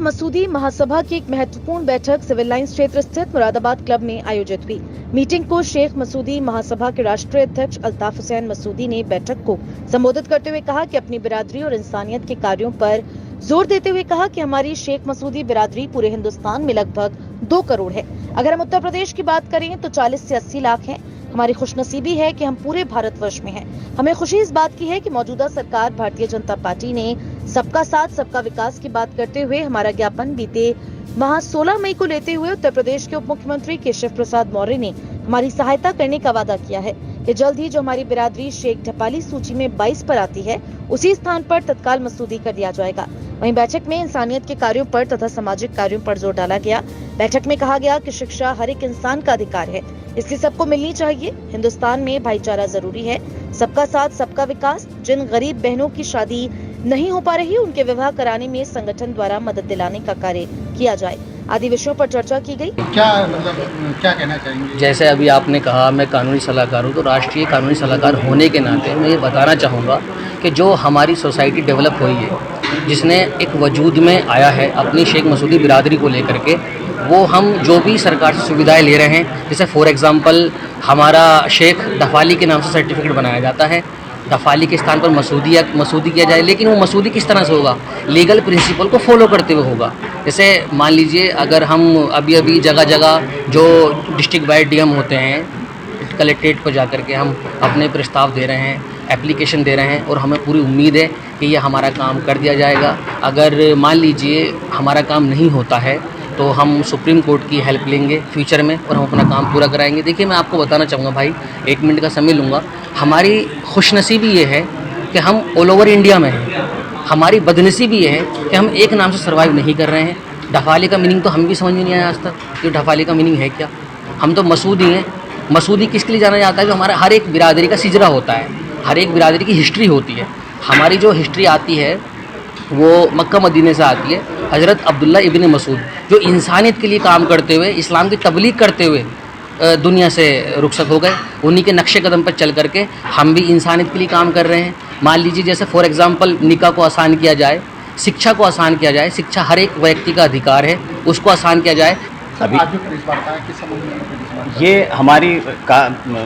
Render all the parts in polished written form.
मसूदी महासभा की एक महत्वपूर्ण बैठक सिविल लाइंस क्षेत्र स्थित मुरादाबाद क्लब में आयोजित हुई। मीटिंग को शेख मसूदी महासभा के राष्ट्रीय अध्यक्ष अल्ताफ हुसैन मसूदी ने बैठक को संबोधित करते हुए कहा कि अपनी बिरादरी और इंसानियत के कार्यों पर जोर देते हुए कहा कि हमारी शेख मसूदी बिरादरी पूरे हिंदुस्तान में लगभग 2 करोड़ है। अगर हम उत्तर प्रदेश की बात करें तो 40 से 80 लाख है। हमारी खुशनसीबी है कि हम पूरे भारतवर्ष में हैं। हमें खुशी इस बात की है कि मौजूदा सरकार भारतीय जनता पार्टी ने सबका साथ सबका विकास की बात करते हुए हमारा ज्ञापन बीते माह 16 मई को लेते हुए उत्तर प्रदेश के उप मुख्यमंत्री केशव प्रसाद मौर्य ने हमारी सहायता करने का वादा किया है कि जल्द ही जो हमारी बिरादरी शेख ढपाली सूची में 22 पर आती है उसी स्थान पर तत्काल मसूदी कर दिया जाएगा। वहीं बैठक में इंसानियत के कार्यों पर तथा सामाजिक कार्यों पर जोर डाला गया। बैठक में कहा गया कि शिक्षा हर एक इंसान का अधिकार है, इसलिए सबको मिलनी चाहिए। हिंदुस्तान में भाईचारा जरूरी है, सबका साथ सबका विकास। जिन गरीब बहनों की शादी नहीं हो पा रही उनके विवाह कराने में संगठन द्वारा मदद दिलाने का कार्य किया जाए आदि विषयों पर चर्चा की गई। क्या कहना चाहेंगे? जैसे अभी आपने कहा मैं कानूनी सलाहकार हूँ, तो राष्ट्रीय कानूनी सलाहकार होने के नाते मैं ये बताना चाहूँगा कि जो हमारी सोसाइटी डेवलप हुई है, जिसने एक वजूद में आया है अपनी शेख मसूदी बिरादरी को लेकर के, वो हम जो भी सरकार से सुविधाएं ले रहे हैं, जैसे फॉर एग्ज़ाम्पल हमारा शेख ढफाली के नाम से सर्टिफिकेट बनाया जाता है, ढफाली के स्थान पर मसूदी किया जाए। लेकिन वो मसूदी किस तरह से होगा? लीगल प्रिंसिपल को फॉलो करते हुए होगा। जैसे मान लीजिए अगर हम अभी जगह जगह जो डिस्ट्रिक्ट वाइड डीएम होते हैं, कलेक्ट्रेट पर जा कर के हम अपने प्रस्ताव दे रहे हैं, एप्लीकेशन दे रहे हैं, और हमें पूरी उम्मीद है कि ये हमारा काम कर दिया जाएगा। अगर मान लीजिए हमारा काम नहीं होता है तो हम सुप्रीम कोर्ट की हेल्प लेंगे फ्यूचर में और हम अपना काम पूरा कराएंगे। देखिए मैं आपको बताना चाहूँगा भाई, 1 मिनट का समय लूँगा। हमारी खुशनसीबी ये है कि हम ऑल ओवर इंडिया में हैं। हमारी बदनसीबी ये है कि हम एक नाम से सर्वाइव नहीं कर रहे हैं। ढफाली का मीनिंग तो हम भी समझ नहीं आया आज तक कि ढफाली का मीनिंग है क्या। हम तो मसूदी हैं। मसूदी किसके लिए जाना जाता है? कि हमारा हर एक बिरादरी का सिजरा होता है, हर एक बिरादरी की हिस्ट्री होती है। हमारी जो हिस्ट्री आती है वो मक्का मदीने से आती है। हज़रत अब्दुल्ला इब्न मसूद जो इंसानियत के लिए काम करते हुए, इस्लाम की तबलीग करते हुए दुनिया से रुखसत हो गए, उन्हीं के नक्शे कदम पर चल करके हम भी इंसानियत के लिए काम कर रहे हैं। मान लीजिए जैसे फॉर एग्ज़ाम्पल निकाह को आसान किया जाए, शिक्षा को आसान किया जाए। शिक्षा हर एक व्यक्ति का अधिकार है, उसको आसान किया जाए। अभी ये हमारी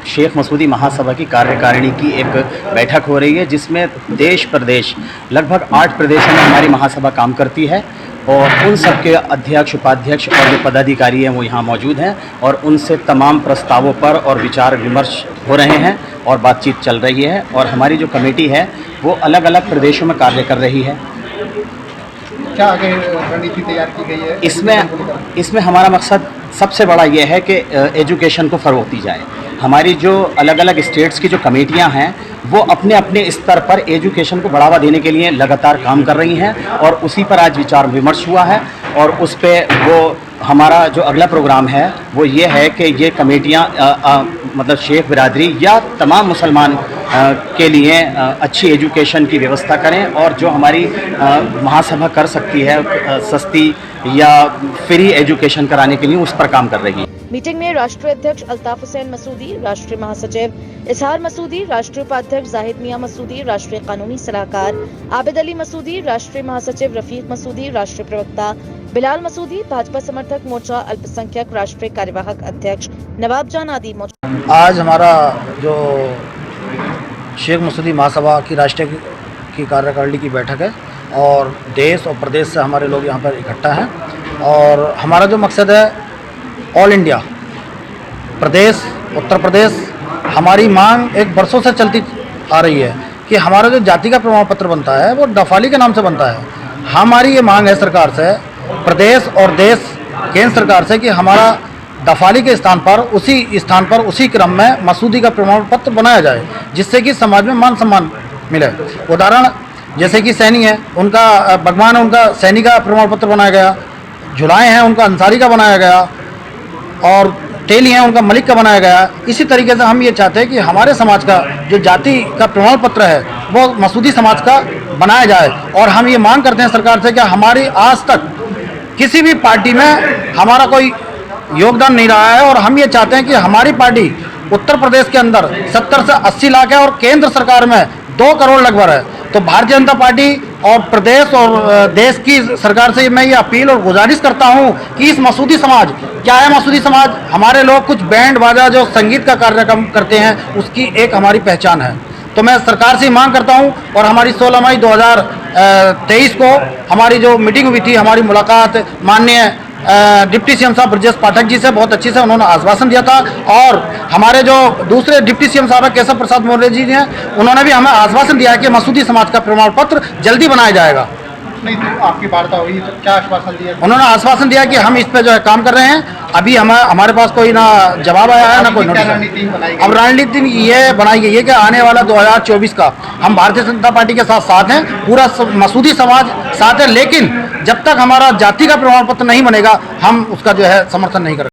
शेख मसूदी महासभा की कार्यकारिणी की एक बैठक हो रही है, जिसमें देश प्रदेश लगभग 8 प्रदेशों में हमारी महासभा काम करती है, और उन सब के अध्यक्ष, उपाध्यक्ष और जो पदाधिकारी हैं वो यहाँ मौजूद हैं, और उनसे तमाम प्रस्तावों पर और विचार विमर्श हो रहे हैं और बातचीत चल रही है। और हमारी जो कमेटी है वो अलग अलग प्रदेशों में कार्य कर रही है। क्या आगे रणनीति तैयार की गई है? इसमें हमारा मकसद सबसे बड़ा ये है कि एजुकेशन को फ़रोग़ दी जाए। हमारी जो अलग अलग स्टेट्स की जो कमेटियां हैं वो अपने अपने स्तर पर एजुकेशन को बढ़ावा देने के लिए लगातार काम कर रही हैं, और उसी पर आज विचार विमर्श हुआ है। और उस पे वो हमारा जो अगला प्रोग्राम है वो ये है कि ये कमेटियां मतलब शेख बिरादरी या तमाम मुसलमान के लिए अच्छी एजुकेशन की व्यवस्था करें, और जो हमारी महासभा कर सकती है सस्ती या फ्री एजुकेशन कराने के लिए उस पर काम कर रही है। मीटिंग में राष्ट्रीय अध्यक्ष अल्ताफ हुसैन मसूदी, राष्ट्रीय महासचिव इजहार मसूदी, राष्ट्रीय उपाध्यक्ष जाहिद मियां मसूदी, राष्ट्रीय कानूनी सलाहकार आबिद अली मसूदी, राष्ट्रीय महासचिव रफीक मसूदी, राष्ट्रीय प्रवक्ता बिलाल मसूदी, भाजपा समर्थक मोर्चा अल्पसंख्यक राष्ट्रीय कार्यवाहक अध्यक्ष नवाब जान आदि मौजूद। आज हमारा जो शेख मसूदी महासभा की राष्ट्रीय की कार्यकारिणी की बैठक है, और देश और प्रदेश से हमारे लोग यहाँ पर इकट्ठा हैं, और हमारा जो मकसद है ऑल इंडिया, प्रदेश, उत्तर प्रदेश, हमारी मांग एक बरसों से चलती आ रही है कि हमारा जो जाति का प्रमाण पत्र बनता है वो ढफाली के नाम से बनता है। हमारी ये मांग है सरकार से, प्रदेश और देश, केंद्र सरकार से, कि हमारा ढफाली के स्थान पर, उसी स्थान पर, उसी क्रम में मसूदी का प्रमाण पत्र बनाया जाए, जिससे कि समाज में मान सम्मान मिले। उदाहरण जैसे कि सैनी है, उनका भगवान है, उनका सैनी का प्रमाण पत्र बनाया गया। जुलाए हैं, उनका अंसारी का बनाया गया, और टेली हैं, उनका मलिक का बनाया गया। इसी तरीके से हम ये चाहते हैं कि हमारे समाज का जो जाति का प्रमाण पत्र है वो मसूदी समाज का बनाया जाए। और हम ये मांग करते हैं सरकार से कि हमारी आज तक किसी भी पार्टी में हमारा कोई योगदान नहीं रहा है, और हम ये चाहते हैं कि हमारी पार्टी उत्तर प्रदेश के अंदर 70 से 80 लाख है और केंद्र सरकार में 2 करोड़ लगभग है। तो भारतीय जनता पार्टी और प्रदेश और देश की सरकार से मैं ये अपील और गुजारिश करता हूँ कि इस मसूदी समाज, क्या है मसूदी समाज, हमारे लोग कुछ बैंड बाजा जो संगीत का कार्यक्रम करते हैं उसकी एक हमारी पहचान है। तो मैं सरकार से मांग करता हूं और हमारी 16 मई 2023 को हमारी जो मीटिंग हुई थी, हमारी मुलाकात माननीय डिप्टी सीएम साहब ब्रजेश पाठक जी से बहुत अच्छी से उन्होंने आश्वासन दिया था, और हमारे जो दूसरे डिप्टी सीएम साहब केशव प्रसाद मौर्य जी ने उन्होंने भी हमें आश्वासन दिया है कि मसूदी समाज का प्रमाण पत्र जल्दी बनाया जाएगा। नहीं तो आपकी वार्ता हुई तो क्या आश्वासन दिया? उन्होंने आश्वासन दिया कि हम इस पे जो है काम कर रहे हैं। अभी हमारे पास कोई ना जवाब आया है ना कोई नोटिस। अब रणनीति ये बनाई गई है कि आने वाला 2024 का हम भारतीय जनता पार्टी के साथ हैं, पूरा मसूदी समाज साथ है, लेकिन जब तक हमारा जाति का प्रमाण पत्र नहीं बनेगा हम उसका जो है समर्थन नहीं करेंगे।